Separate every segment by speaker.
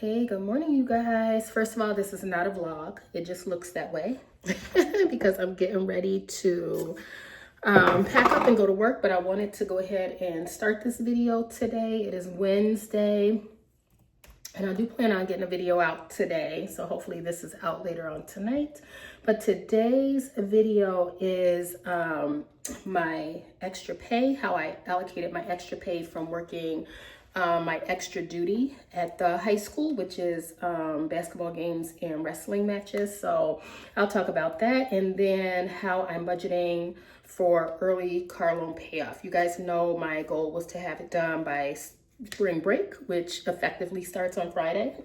Speaker 1: Hey, good morning, you guys. First of all, this is not a vlog. It just looks that way because I'm getting ready to pack up and go to work, but I wanted to go ahead and start this video today. It is Wednesday, and I do plan on getting a video out today, so hopefully this is out later on tonight. But today's video is my extra pay, how I allocated my extra pay from working my extra duty at the high school, which is basketball games and wrestling matches. So I'll talk about that, and then how I'm budgeting for early car loan payoff. You guys know my goal was to have it done by spring break, which effectively starts on Friday.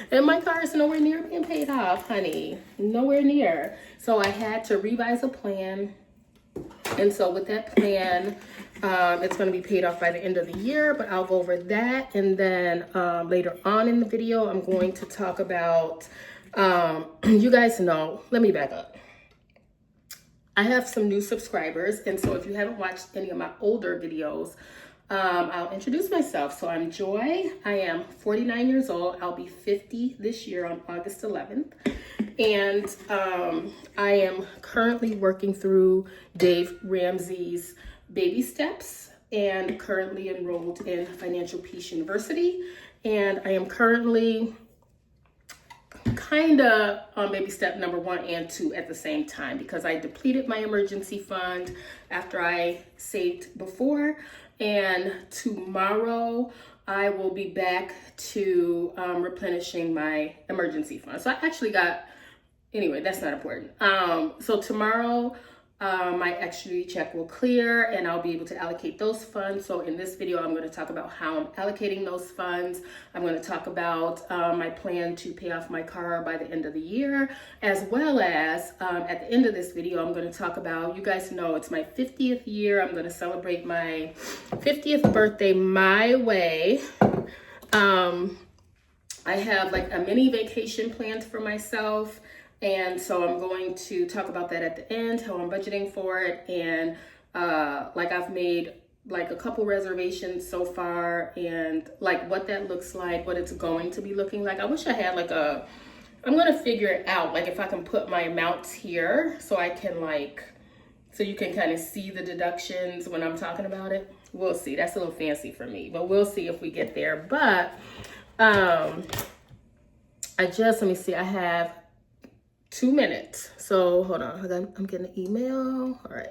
Speaker 1: And my car is nowhere near being paid off, honey. Nowhere near. So I had to revise a plan. And so with that plan, it's going to be paid off by the end of the year, but I'll go over that. And then later on in the video, I'm going to talk about, you guys know, let me back up. I have some new subscribers. And so if you haven't watched any of my older videos, I'll introduce myself. So I'm Joy. I am 49 years old. I'll be 50 this year on August 11th. And I am currently working through Dave Ramsey's Baby Steps and currently enrolled in Financial Peace University. And I am currently kind of on baby step number 1 and 2 at the same time, because I depleted my emergency fund after I saved before. And tomorrow I will be back to replenishing my emergency fund. So I actually got, anyway, that's not important. So tomorrow my extra duty check will clear and I'll be able to allocate those funds. So in this video, I'm going to talk about how I'm allocating those funds. I'm going to talk about my plan to pay off my car by the end of the year, as well as at the end of this video, I'm going to talk about, you guys know it's my 50th year. I'm going to celebrate my 50th birthday my way. I have like a mini vacation planned for myself. And so I'm going to talk about that at the end, how I'm budgeting for it. And like I've made like a couple reservations so far, and like what that looks like, what it's going to be looking like. I wish I had like I'm going to figure it out. Like if I can put my amounts here so I can so you can kind of see the deductions when I'm talking about it. We'll see. That's a little fancy for me, but we'll see if we get there. But let me see, I have 2 minutes. So hold on, I'm getting an email. All right.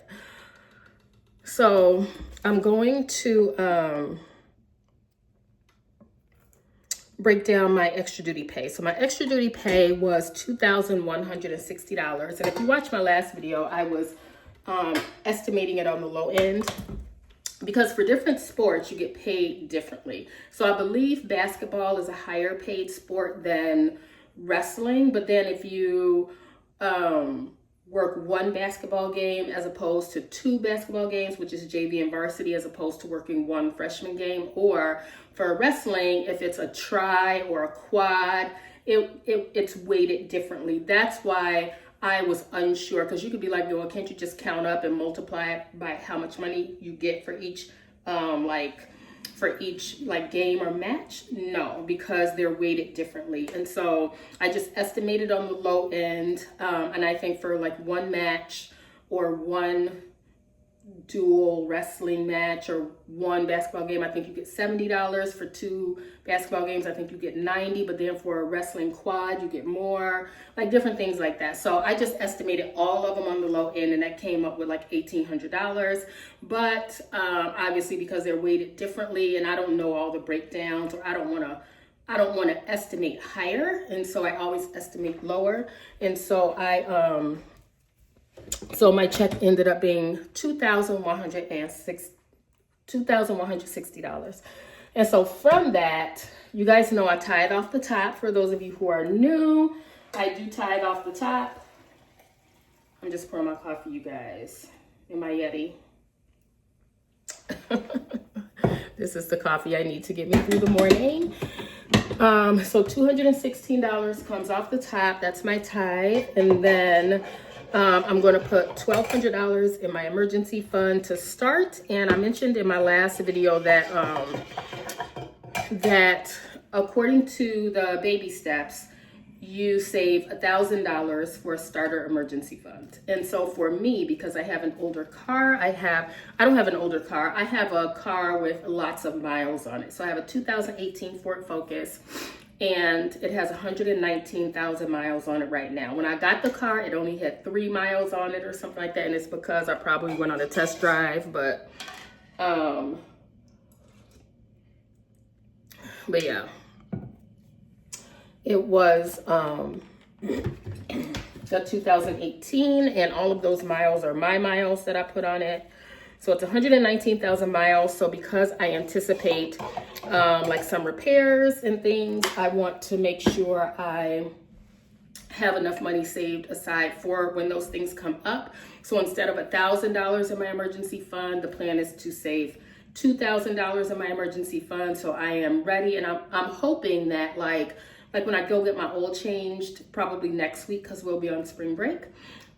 Speaker 1: So I'm going to break down my extra duty pay. So my extra duty pay was $2,160. And if you watch my last video, I was estimating it on the low end, because for different sports, you get paid differently. So I believe basketball is a higher paid sport than wrestling, but then if you work one basketball game as opposed to 2 basketball games, which is JV and varsity, as opposed to working 1 freshman game, or for wrestling, if it's a tri or a quad, it's weighted differently. That's why I was unsure, because you could be like, no, can't you just count up and multiply it by how much money you get for each game or match? No, because they're weighted differently. And so I just estimated on the low end. And I think for like 1 match or 1 dual wrestling match or 1 basketball game, I think you get $70. For 2 basketball games, I think you get $90. But then for a wrestling quad, you get more, like different things like that. So I just estimated all of them on the low end, and that came up with like $1,800. But obviously, because they're weighted differently, and I don't know all the breakdowns, or I don't want to estimate higher, and so I always estimate lower. And so so my check ended up being $2,160. And so from that, you guys know I tithe off the top. For those of you who are new, I do tithe off the top. I'm just pouring my coffee, you guys, in my Yeti. This is the coffee I need to get me through the morning. So $216 comes off the top. That's my tithe. And then I'm going to put $1,200 in my emergency fund to start. And I mentioned in my last video that according to the baby steps, you save $1,000 for a starter emergency fund. And so for me, because I have an older car, I don't have an older car. I have a car with lots of miles on it. So I have a 2018 Ford Focus, and it has 119,000 miles on it right now. When I got the car, it only had 3 miles on it or something like that. And it's because I probably went on a test drive, but yeah. It was the 2018, and all of those miles are my miles that I put on it. So it's 119,000 miles. So because I anticipate like some repairs and things, I want to make sure I have enough money saved aside for when those things come up. So instead of $1,000 in my emergency fund, the plan is to save $2,000 in my emergency fund. So I am ready, and I'm hoping that like when I go get my oil changed, probably next week because we'll be on spring break.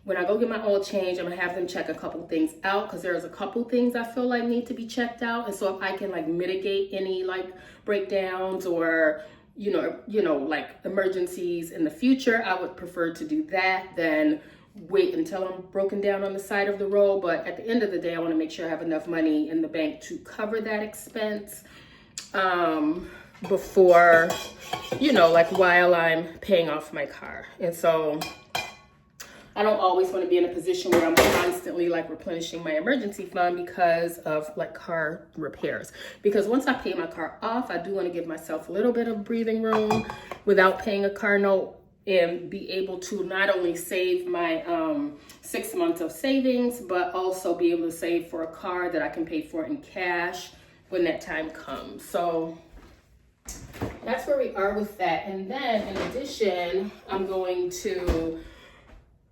Speaker 1: When I go get my oil changed, I'm gonna have them check a couple things out because there's a couple things I feel like need to be checked out. And so if I can like mitigate any like breakdowns or you know like emergencies in the future, I would prefer to do that than wait until I'm broken down on the side of the road. But at the end of the day, I want to make sure I have enough money in the bank to cover that expense before, like while I'm paying off my car. And so I don't always want to be in a position where I'm constantly like replenishing my emergency fund because of like car repairs. Because once I pay my car off, I do want to give myself a little bit of breathing room without paying a car note, and be able to not only save my 6 months of savings, but also be able to save for a car that I can pay for in cash when that time comes. So that's where we are with that. And then in addition, I'm going to,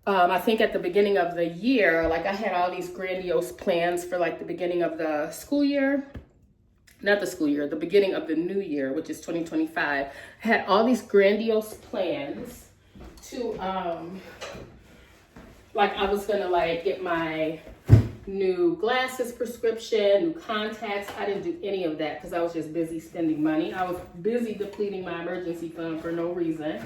Speaker 1: I think at the beginning of the year, like I had all these grandiose plans for like the beginning of the school year. Not the school year, the beginning of the new year, which is 2025. I had all these grandiose plans to, like I was gonna like get my new glasses prescription, new contacts. I didn't do any of that because I was just busy spending money. I was busy depleting my emergency fund for no reason.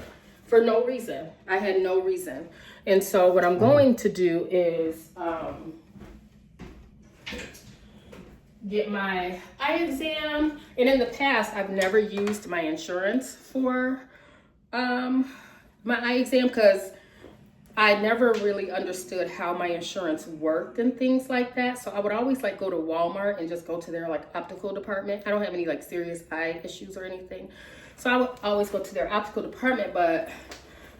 Speaker 1: I had no reason. And so what I'm going to do is, get my eye exam. And in the past, I've never used my insurance for my eye exam because I never really understood how my insurance worked and things like that. So I would always like go to Walmart and just go to their like optical department. I don't have any like serious eye issues or anything. So I would always go to their optical department, but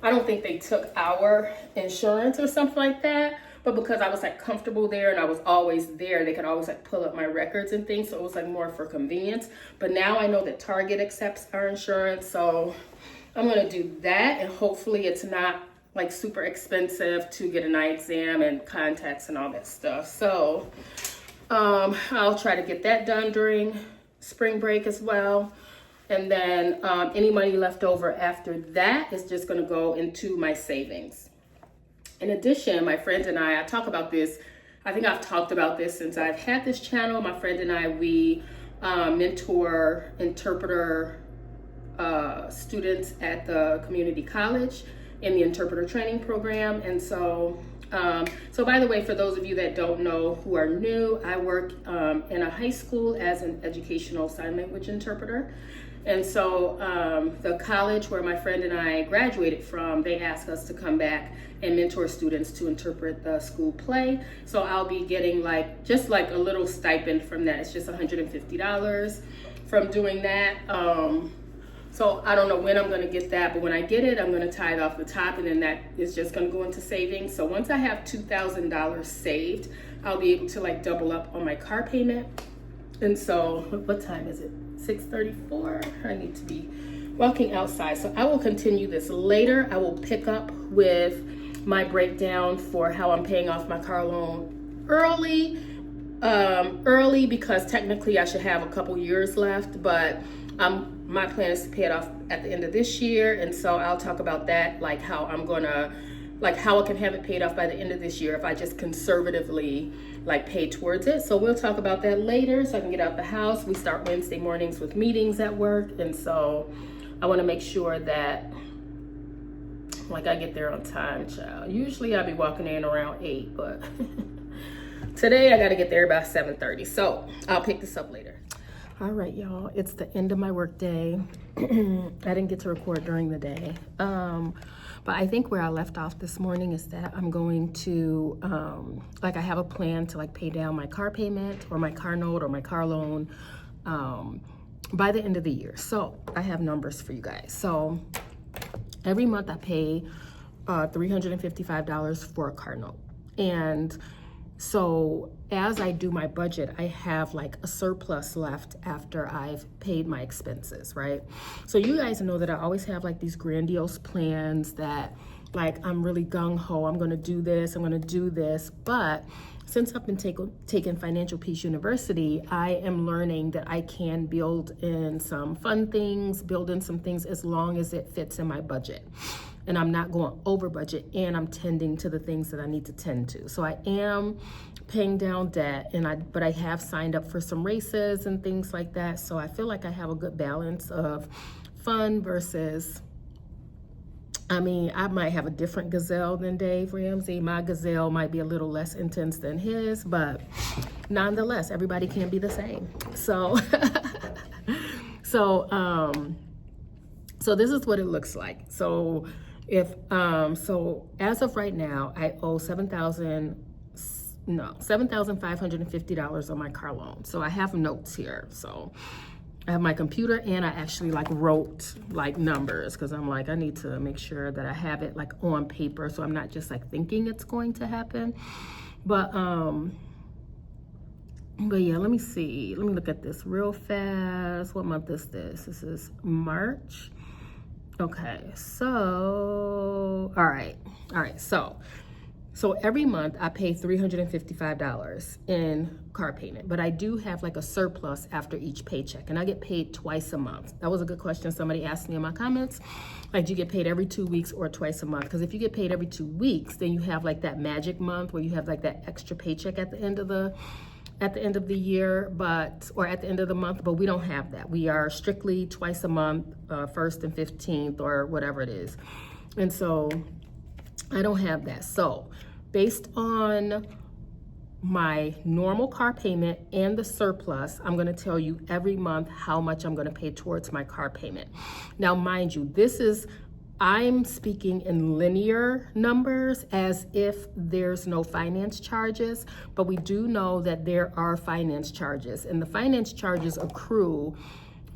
Speaker 1: I don't think they took our insurance or something like that. But because I was like comfortable there and I was always there, they could always like pull up my records and things. So it was like more for convenience. But now I know that Target accepts our insurance. So I'm gonna do that, and hopefully it's not like super expensive to get an eye exam and contacts and all that stuff. So I'll try to get that done during spring break as well. And then any money left over after that is just gonna go into my savings. In addition, my friend and I talk about this. I think I've talked about this since I've had this channel. My friend and I, we mentor interpreter students at the community college in the interpreter training program. And so, by the way, for those of you that don't know who are new, I work in a high school as an educational sign language interpreter. And so the college where my friend and I graduated from, they asked us to come back and mentor students to interpret the school play. So I'll be getting just like a little stipend from that. It's just $150 from doing that. So I don't know when I'm gonna get that, but when I get it, I'm gonna tie it off the top, and then that is just gonna go into savings. So once I have $2,000 saved, I'll be able to like double up on my car payment. And so, what time is it? 6:34. I need to be walking outside. So I will continue this later. I will pick up with my breakdown for how I'm paying off my car loan early because technically I should have a couple years left, but my plan is to pay it off at the end of this year. And so I'll talk about that, like how I'm gonna like how I can have it paid off by the end of this year if I just conservatively like pay towards it. So we'll talk about that later so I can get out the house. We start Wednesday mornings with meetings at work, and so I want to make sure that like I get there on time, child. Usually I'll be walking in around 8, but today I got to get there about 7:30. So I'll pick this up later. All right, y'all, it's the end of my work day. I didn't get to record during the day. But I think where I left off this morning is that I'm going to, like I have a plan to like pay down my car payment or my car note or my car loan by the end of the year. So I have numbers for you guys. So every month I pay $355 for a car note. And so as I do my budget, I have like a surplus left after I've paid my expenses, right? So you guys know that I always have like these grandiose plans that like I'm really gung-ho, I'm gonna do this, I'm gonna do this. But since I've been taking Financial Peace University, I am learning that I can build in some fun things, build in some things as long as it fits in my budget. And I'm not going over budget, and I'm tending to the things that I need to tend to. So I am paying down debt, but I have signed up for some races and things like that. So I feel like I have a good balance of fun versus, I mean, I might have a different gazelle than Dave Ramsey. My gazelle might be a little less intense than his, but nonetheless, everybody can be the same. So, so this is what it looks like. So so as of right now, I owe $7,550 on my car loan. So I have notes here. So I have my computer, and I actually like wrote like numbers because I'm like, I need to make sure that I have it like on paper, so I'm not just like thinking it's going to happen. But yeah, let me see. Let me look at this real fast. What month is this? This is March. Okay, so, all right. So every month I pay $355 in car payment, but I do have like a surplus after each paycheck, and I get paid twice a month. That was a good question somebody asked me in my comments. Like, do you get paid every 2 weeks or twice a month? Because if you get paid every 2 weeks, then you have like that magic month where you have like that extra paycheck at the end of the year, or at the end of the month, but we don't have that. We are strictly twice a month, 1st and 15th or whatever it is. And so I don't have that. So based on my normal car payment and the surplus, I'm going to tell you every month how much I'm going to pay towards my car payment. Now, mind you, I'm speaking in linear numbers as if there's no finance charges, but we do know that there are finance charges, and the finance charges accrue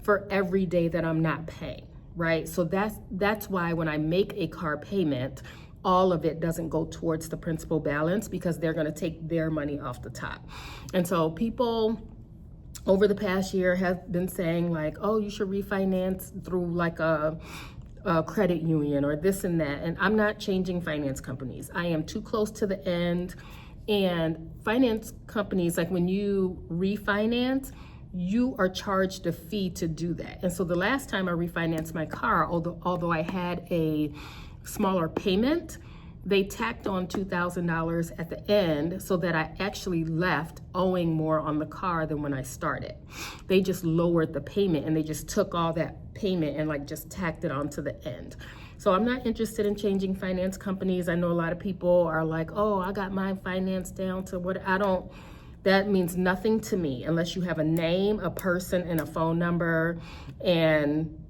Speaker 1: for every day that I'm not paying, right? So that's why when I make a car payment, all of it doesn't go towards the principal balance because they're going to take their money off the top. And so people over the past year have been saying like, oh, you should refinance through like a credit union or this and that. And I'm not changing finance companies. I am too close to the end. And finance companies, like when you refinance, you are charged a fee to do that. And so the last time I refinanced my car, although I had a smaller payment, they tacked on $2,000 at the end so that I actually left owing more on the car than when I started. They just lowered the payment, and they just took all that payment and like just tacked it onto the end. So I'm not interested in changing finance companies. I know a lot of people are like, oh, I got my finance down to what that means nothing to me unless you have a name, a person, and a phone number, and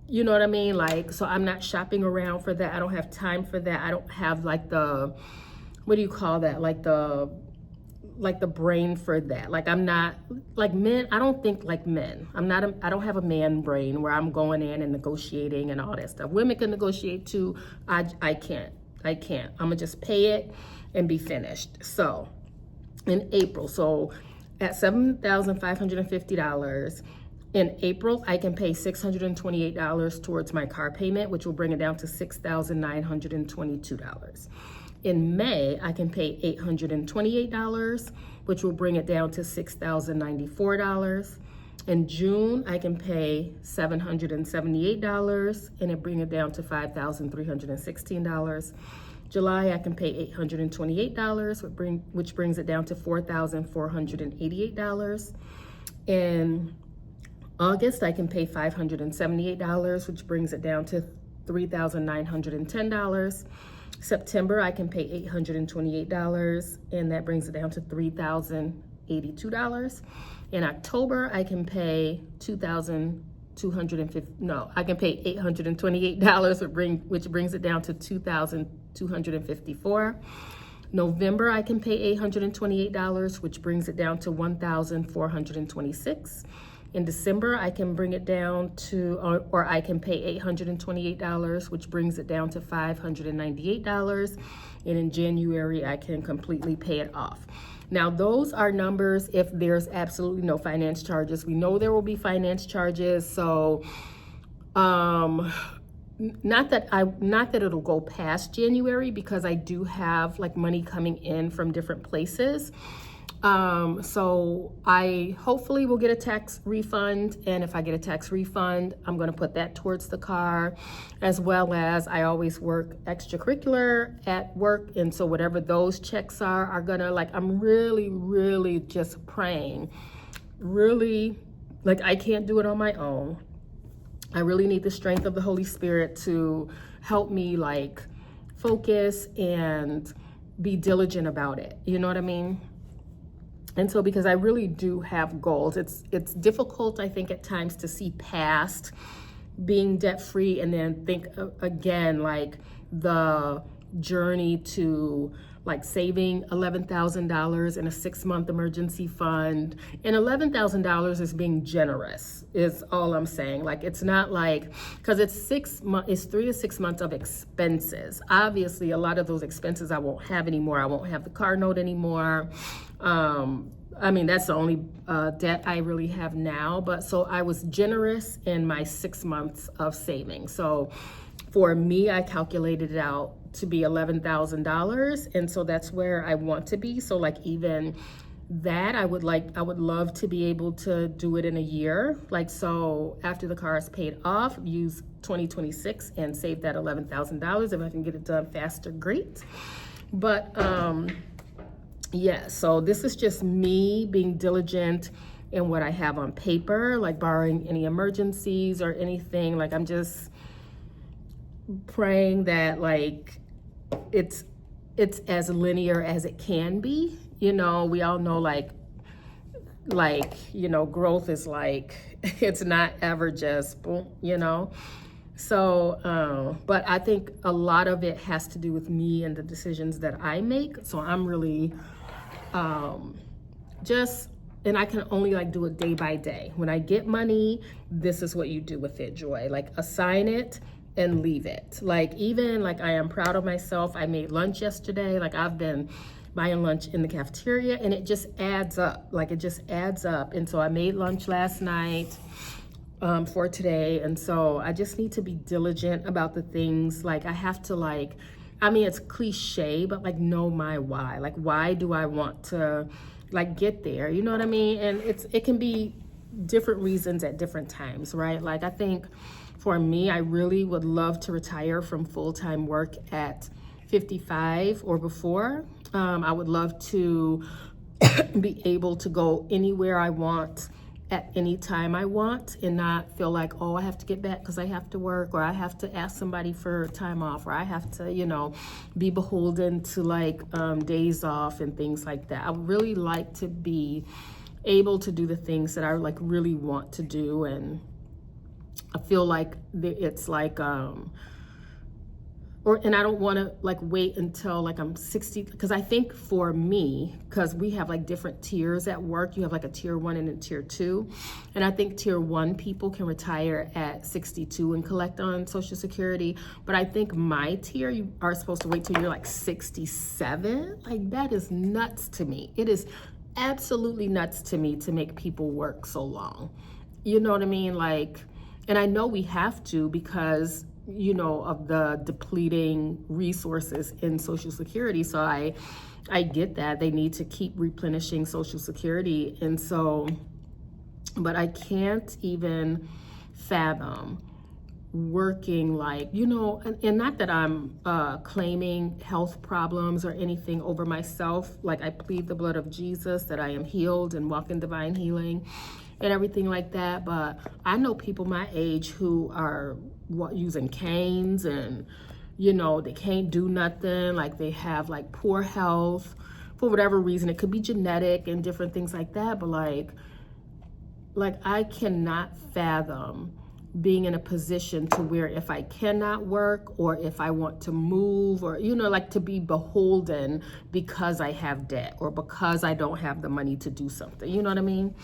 Speaker 1: you know what I mean? Like, so I'm not shopping around for that. I don't have time for that. I don't have like what do you call that? Like the brain for that. Like, I'm not like men. I don't think like men. I don't have a man brain where I'm going in and negotiating and all that stuff. Women can negotiate too. I can't. I'm gonna just pay it and be finished. So in April, so at $7,550, in April, I can pay $628 towards my car payment, which will bring it down to $6,922. In May, I can pay $828, which will bring it down to $6,094. In June, I can pay $778, and it bring it down to $5,316. July, I can pay $828, which brings it down to $4,488. In August, I can pay $578, which brings it down to $3,910. September, I can pay $828, and that brings it down to $3,082. In October, I can pay $828, which brings it down to $2,254. November, I can pay $828, which brings it down to $1,426. In December, I can bring it down to, or I can pay $828, which brings it down to $598. And in January, I can completely pay it off. Now, those are numbers if there's absolutely no finance charges. We know there will be finance charges, so not that it'll go past January, because I do have like money coming in from different places. So I hopefully will get a tax refund, and if I get a tax refund, I'm going to put that towards the car, as well as I always work extracurricular at work, and so whatever those checks are gonna, like, I'm really just praying, really, like, I can't do it on my own. I really need the strength of the Holy Spirit to help me, like, focus and be diligent about it. You know what I mean? And so, because I really do have goals, it's difficult, I think, at times to see past being debt-free and then think again, like, the journey to, like, saving $11,000 in a 6-month emergency fund. And $11,000 is being generous, is all I'm saying. Like, it's not like, because it's 3 to 6 months of expenses. Obviously, a lot of those expenses I won't have anymore. I won't have the car note anymore. I mean, that's the only debt I really have now. But so I was generous in my 6 months of saving. So for me, I calculated it out to be $11,000. And so that's where I want to be. So, like, even that, I would love to be able to do it in a year. Like, so after the car is paid off, use 2026 and save that $11,000. If I can get it done faster, great. But, yeah, so this is just me being diligent in what I have on paper, like barring any emergencies or anything. Like, I'm just praying that, like, it's as linear as it can be. You know, we all know, like, you know, growth is like, it's not ever just boom, you know. So, but I think a lot of it has to do with me and the decisions that I make. So I'm really and I can only, like, do it day by day. When I get money, this is what you do with it, Joy. Like, assign it and leave it. Like, even, like, I am proud of myself. I made lunch yesterday. Like, I've been buying lunch in the cafeteria, and it just adds up. Like, it just adds up. And so I made lunch last night for today. And so I just need to be diligent about the things. Like, I have to, like, I mean, it's cliche, but, like, know my why. Like, why do I want to, like, get there? You know what I mean? And it can be different reasons at different times, right? Like, I think for me, I really would love to retire from full-time work at 55 or before. I would love to be able to go anywhere I want at any time I want, and not feel like, oh, I have to get back because I have to work, or I have to ask somebody for time off, or I have to, you know, be beholden to, like, days off and things like that. I would really like to be able to do the things that I, like, really want to do. And I feel like it's like, and I don't want to, like, wait until, like, I'm 60, because I think for me, because we have, like, different tiers at work. You have, like, a tier 1 and a tier 2. And I think tier 1 people can retire at 62 and collect on Social Security. But I think my tier, you are supposed to wait till you're, like, 67. Like, that is nuts to me. It is absolutely nuts to me to make people work so long. You know what I mean? Like, and I know we have to, because, you know, of the depleting resources in Social Security. So I get that they need to keep replenishing Social Security. And so, but I can't even fathom working like, and not that I'm claiming health problems or anything over myself. Like, I plead the blood of Jesus that I am healed and walk in divine healing and everything like that. But I know people my age who are using canes and, they can't do nothing. Like, they have like poor health for whatever reason. It could be genetic and different things like that. But like I cannot fathom being in a position to where if I cannot work or if I want to move or, like to be beholden because I have debt or because I don't have the money to do something. You know what I mean?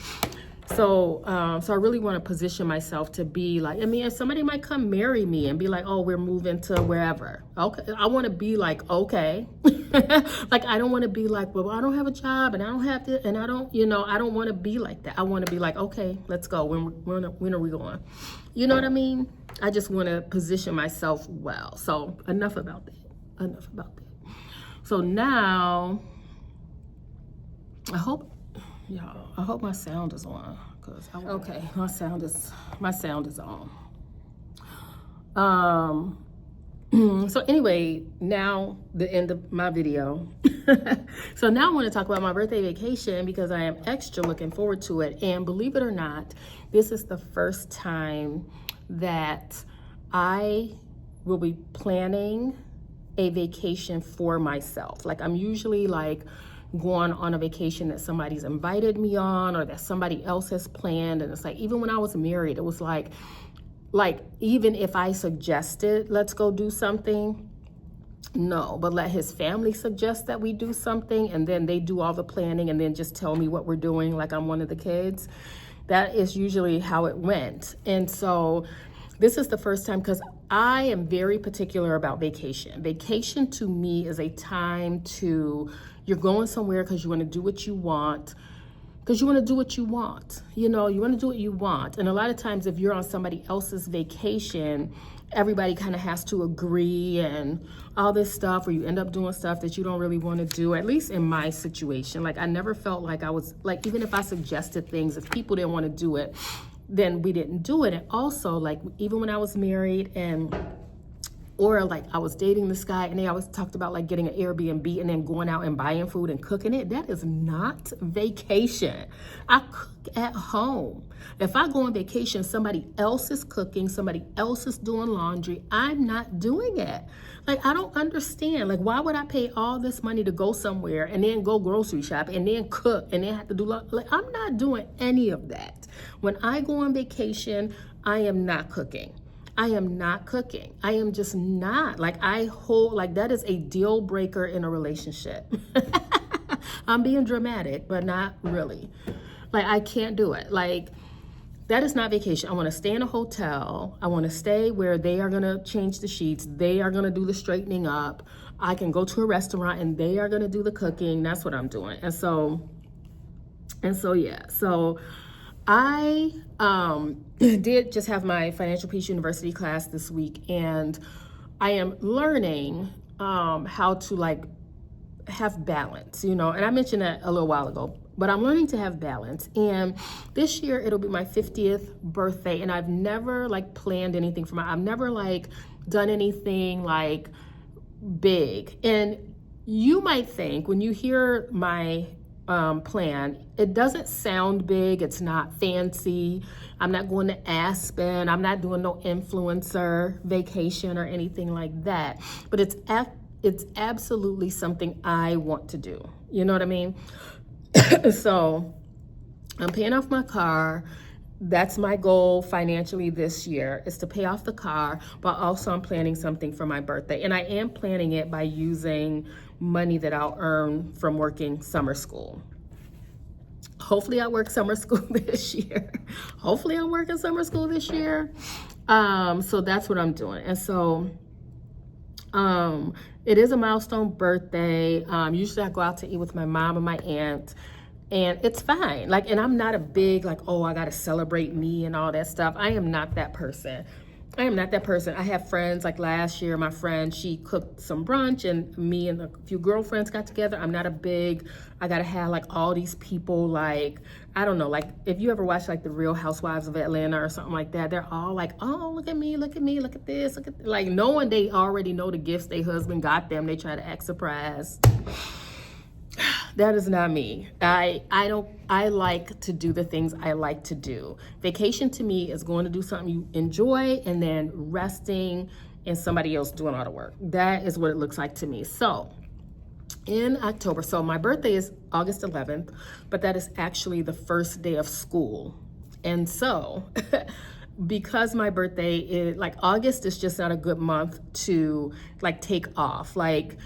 Speaker 1: So I really want to position myself to be like, if somebody might come marry me and be like, oh, we're moving to wherever. Okay. I want to be like, okay. Like, I don't want to be like, well, I don't have a job and I don't have to, and I don't, I don't want to be like that. I want to be like, okay, let's go. When are we going? You know what I mean? I just want to position myself well. So enough about that. So now I hope my sound is on, okay, my sound is on. So anyway, now the end of my video. So now I want to talk about my birthday vacation because I am extra looking forward to it. And believe it or not, this is the first time that I will be planning a vacation for myself. Like, I'm usually like going on a vacation that somebody's invited me on or that somebody else has planned. And it's like, even when I was married, it was like even if I suggested, let's go do something, no, but let his family suggest that we do something and then they do all the planning and then just tell me what we're doing like I'm one of the kids. That is usually how it went. And so this is the first time, because I am very particular about vacation. Vacation to me is a time you're going somewhere because you want to do what you want. You want to do what you want. You want to do what you want. And a lot of times if you're on somebody else's vacation, everybody kind of has to agree and all this stuff, or you end up doing stuff that you don't really want to do, at least in my situation. Like, I never felt like I was, like, even if I suggested things, if people didn't want to do it, then we didn't do it. And also, like, even when I was married or like I was dating this guy and they always talked about like getting an Airbnb and then going out and buying food and cooking it. That is not vacation. I cook at home. If I go on vacation, somebody else is cooking, somebody else is doing laundry. I'm not doing it. Like, I don't understand. Like, why would I pay all this money to go somewhere and then go grocery shop and then cook and then have to do like, I'm not doing any of that. When I go on vacation, I am not cooking. I am not cooking. I am just not. Like, that is a deal breaker in a relationship. I'm being dramatic, but not really. Like, I can't do it. Like, that is not vacation. I want to stay in a hotel. I want to stay where they are going to change the sheets. They are going to do the straightening up. I can go to a restaurant and they are going to do the cooking. That's what I'm doing. And so yeah. So I did just have my Financial Peace University class this week, and I am learning how to like have balance, and I mentioned that a little while ago, but I'm learning to have balance. And this year it'll be my 50th birthday, and I've never like planned anything I've never like done anything like big. And you might think when you hear my plan, it doesn't sound big. It's not fancy. I'm not going to Aspen. I'm not doing no influencer vacation or anything like that. But it's absolutely something I want to do. You know what I mean? So I'm paying off my car. That's my goal financially this year, is to pay off the car, but also I'm planning something for my birthday. And I am planning it by using money that I'll earn from working summer school. Hopefully I work summer school this year. Hopefully I'm working summer school this year. So that's what I'm doing. And so it is a milestone birthday. Usually I go out to eat with my mom and my aunt, and it's fine. Like, and I'm not a big, like, oh, I got to celebrate me and all that stuff. I am not that person. I am not that person. I have friends, like last year, my friend, she cooked some brunch and me and a few girlfriends got together. I'm not a big, I gotta have like all these people, like, I don't know, like if you ever watch like the Real Housewives of Atlanta or something like that, they're all like, oh, look at me, look at me, look at this, look at, like knowing they already know the gifts their husband got them, they try to act surprised. That is not me. I like to do the things I like to do. Vacation to me is going to do something you enjoy and then resting and somebody else doing all the work. That is what it looks like to me. So in October, so my birthday is August 11th, but that is actually the first day of school. And so because my birthday is like August is just not a good month to like take off. Like,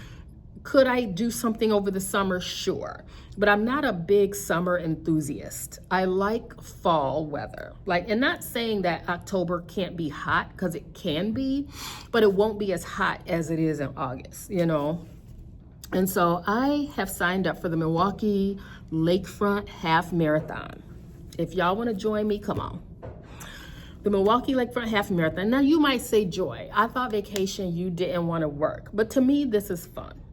Speaker 1: could I do something over the summer? Sure. But I'm not a big summer enthusiast. I like fall weather. Like, and not saying that October can't be hot, because it can be, but it won't be as hot as it is in August, you know? And so I have signed up for the Milwaukee Lakefront Half Marathon. If y'all want to join me, come on. The Milwaukee Lakefront Half Marathon. Now you might say, Joy, I thought vacation you didn't want to work, but to me, this is fun.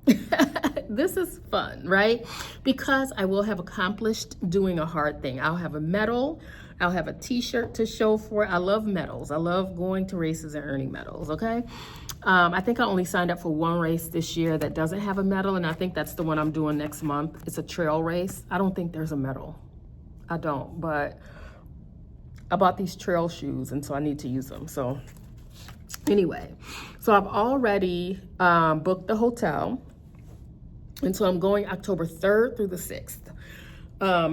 Speaker 1: This is fun, right? Because I will have accomplished doing a hard thing. I'll have a medal. I'll have a t-shirt to show for it. I love medals. I love going to races and earning medals, okay? I think I only signed up for one race this year that doesn't have a medal, and I think that's the one I'm doing next month. It's a trail race. I don't think there's a medal. I don't, but I bought these trail shoes, and so I need to use them. So anyway, so I've already booked the hotel. And so I'm going October 3rd through the 6th.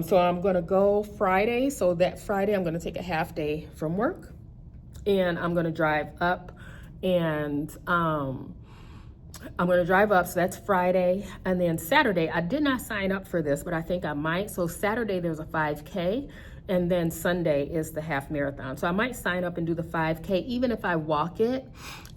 Speaker 1: So I'm going to go Friday. So that Friday, I'm going to take a half day from work. And I'm going to drive up. And I'm going to drive up. So that's Friday. And then Saturday, I did not sign up for this, but I think I might. So Saturday, there's a 5K. And then Sunday is the half marathon. So I might sign up and do the 5K, even if I walk it.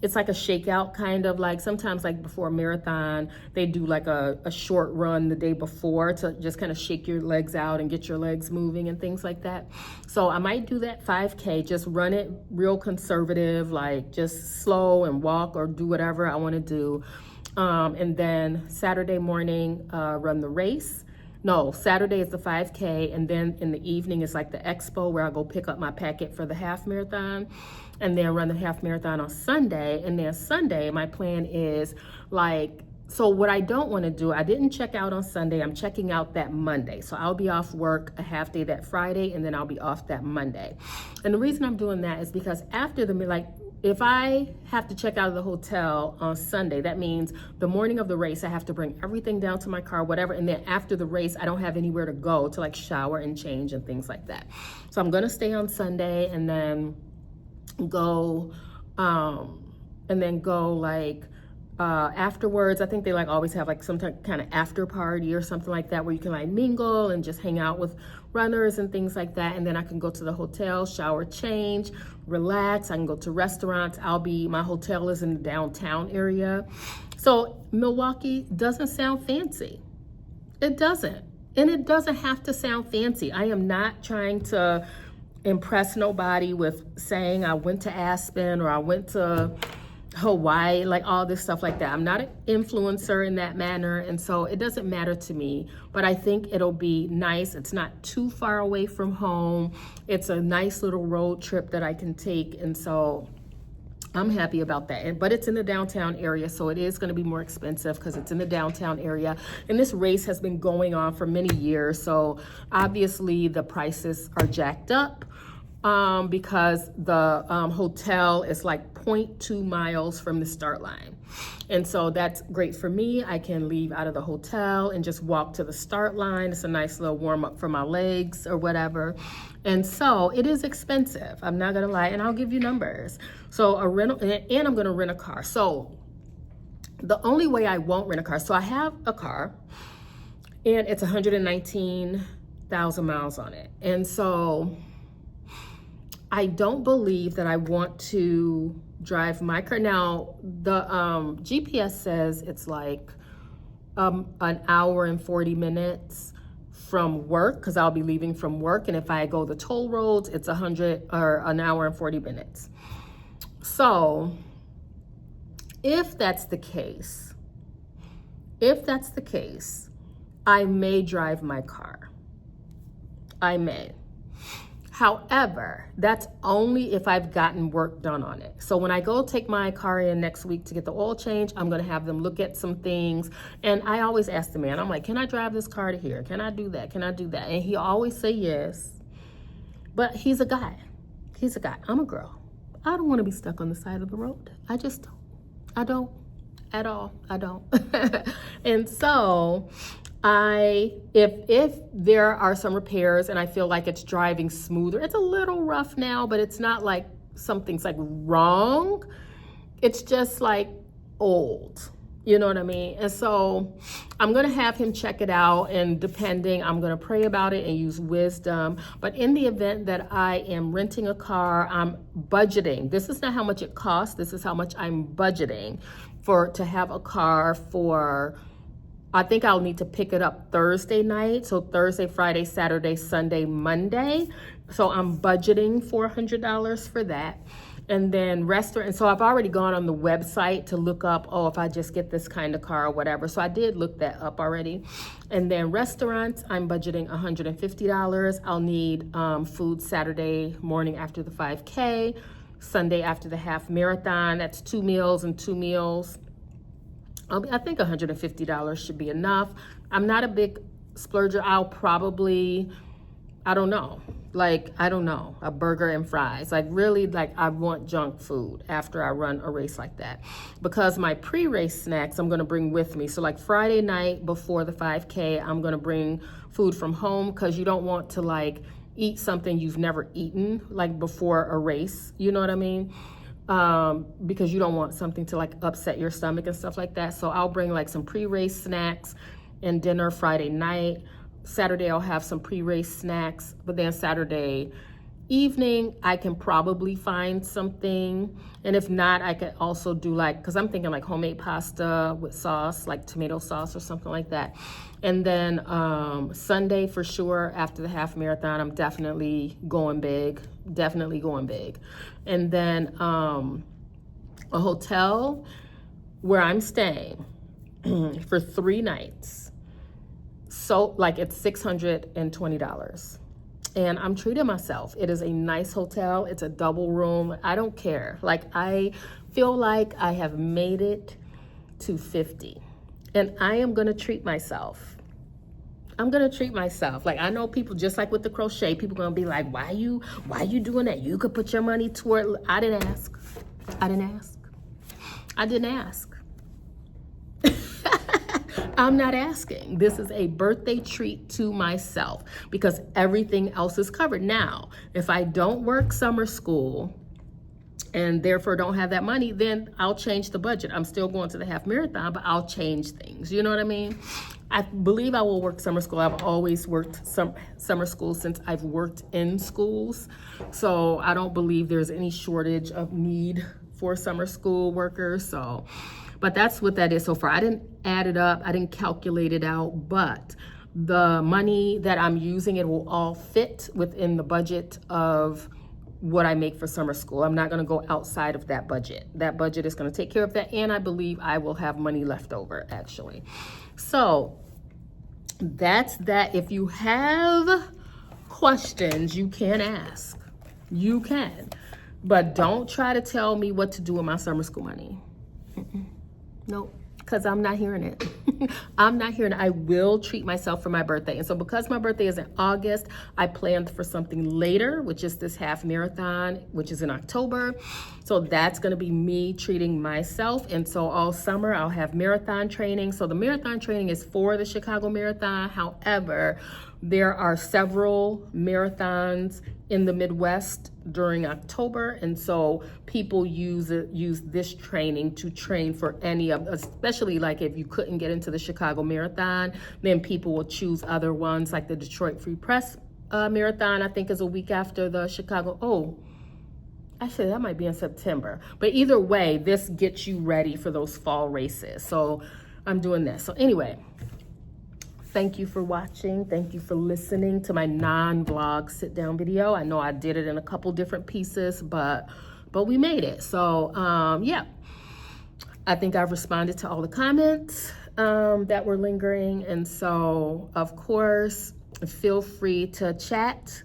Speaker 1: It's like a shakeout, kind of like sometimes like before a marathon, they do like a short run the day before to just kind of shake your legs out and get your legs moving and things like that. So I might do that 5K, just run it real conservative, like just slow and walk or do whatever I want to do. And then Saturday morning, run the race. No, Saturday is the 5K, and then in the evening is like the expo where I go pick up my packet for the half marathon, and then run the half marathon on Sunday. And then Sunday, my plan is like, so what I don't want to do, I didn't check out on Sunday, I'm checking out that Monday. So I'll be off work a half day that Friday, and then I'll be off that Monday. And the reason I'm doing that is because after the, like, if I have to check out of the hotel on Sunday, that means the morning of the race, I have to bring everything down to my car, whatever. And then after the race, I don't have anywhere to go to like shower and change and things like that. So I'm going to stay on Sunday and then go like, afterwards. I think they like always have like some kind of after party or something like that where you can like mingle and just hang out with runners and things like that. And then I can go to the hotel, shower, change, relax. I can go to restaurants. My hotel is in the downtown area. So Milwaukee doesn't sound fancy. It doesn't. And it doesn't have to sound fancy. I am not trying to impress nobody with saying I went to Aspen or I went to Hawaii, like all this stuff like that. I'm not an influencer in that manner, and so it doesn't matter to me, but I think it'll be nice. It's not too far away from home. It's a nice little road trip that I can take, and so I'm happy about that. But it's in the downtown area, so it is going to be more expensive because it's in the downtown area, and this race has been going on for many years, so obviously the prices are jacked up. Because the hotel is like 0.2 miles from the start line. And so that's great for me. I can leave out of the hotel and just walk to the start line. It's a nice little warm up for my legs or whatever. And so it is expensive. I'm not gonna lie, and I'll give you numbers. So a rental, and I'm gonna rent a car. So the only way I won't rent a car, so I have a car and it's 119,000 miles on it. And so I don't believe that I want to drive my car. Now, the GPS says it's like an hour and 40 minutes from work because I'll be leaving from work. And if I go the toll roads, it's an hour and 40 minutes. So if that's the case, I may drive my car. I may. However, that's only if I've gotten work done on it. So when I go take my car in next week to get the oil change, I'm going to have them look at some things. And I always ask the man, I'm like, can I drive this car to here? Can I do that? Can I do that? And he always say yes. But he's a guy. He's a guy. I'm a girl. I don't want to be stuck on the side of the road. I just don't. I don't at all. I don't. And so if there are some repairs and I feel like it's driving smoother, it's a little rough now, but it's not like something's like wrong. It's just like old. You know what I mean? And so I'm going to have him check it out, and depending, I'm going to pray about it and use wisdom. But in the event that I am renting a car, I'm budgeting. This is not how much it costs. This is how much I'm budgeting to have a car for, I think I'll need to pick it up Thursday night. So Thursday, Friday, Saturday, Sunday, Monday. So I'm budgeting $400 for that. And then restaurant, so I've already gone on the website to look up, if I just get this kind of car or whatever. So I did look that up already. And then restaurants, I'm budgeting $150. I'll need food Saturday morning after the 5K, Sunday after the half marathon. That's 2 meals and 2 meals. I think $150 should be enough. I'm not a big splurger. I'll probably, I don't know, a burger and fries. I want junk food after I run a race like that. Because my pre-race snacks I'm gonna bring with me. So like Friday night before the 5K, I'm gonna bring food from home, because you don't want to eat something you've never eaten before a race, you know what I mean? Because you don't want something to upset your stomach and stuff like that. So I'll bring some pre-race snacks and dinner Friday night. Saturday I'll have some pre-race snacks, but then Saturday evening I can probably find something. And if not, I could also do because I'm thinking homemade pasta with sauce, tomato sauce or something like that. And then Sunday for sure, after the half marathon, I'm definitely going big. And then a hotel where I'm staying for 3 nights. So it's $620. And I'm treating myself. It is a nice hotel. It's a double room. I don't care. I feel like I have made it to 50. And I am going to treat myself. I know people, just like with the crochet, people going to be like, why you doing that? You could put your money toward. I didn't ask. I'm not asking. This is a birthday treat to myself because everything else is covered. Now, if I don't work summer school and therefore don't have that money, then I'll change the budget. I'm still going to the half marathon, but I'll change things. You know what I mean? I believe I will work summer school. I've always worked summer school since I've worked in schools. So I don't believe there's any shortage of need for summer school workers. But that's what that is so far. I didn't add it up. I didn't calculate it out, but the money that I'm using, it will all fit within the budget of what I make for summer school. I'm not going to go outside of that budget. That budget is going to take care of that. And I believe I will have money left over, actually. So that's that. If you have questions, you can ask. You can. But don't try to tell me what to do with my summer school money. Nope, because I'm not hearing it. I will treat myself for my birthday. And so because my birthday is in August, I planned for something later, which is this half marathon, which is in October. So that's going to be me treating myself. And so all summer I'll have marathon training. So the marathon training is for the Chicago Marathon. However, there are several marathons in the Midwest during October, and so people use this training to train for any of, especially if you couldn't get into the Chicago Marathon, then people will choose other ones like the Detroit Free Press Marathon, I think is a week after the Chicago. Actually, that might be in September. But either way, this gets you ready for those fall races. So I'm doing this. So anyway, thank you for watching. Thank you for listening to my non-vlog sit-down video. I know I did it in a couple different pieces, but but we made it. So yeah, I think I've responded to all the comments that were lingering. And so, of course, feel free to chat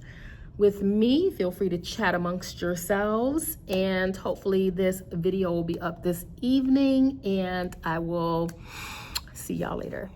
Speaker 1: with me. Feel free to chat amongst yourselves. And hopefully this video will be up this evening. And I will see y'all later.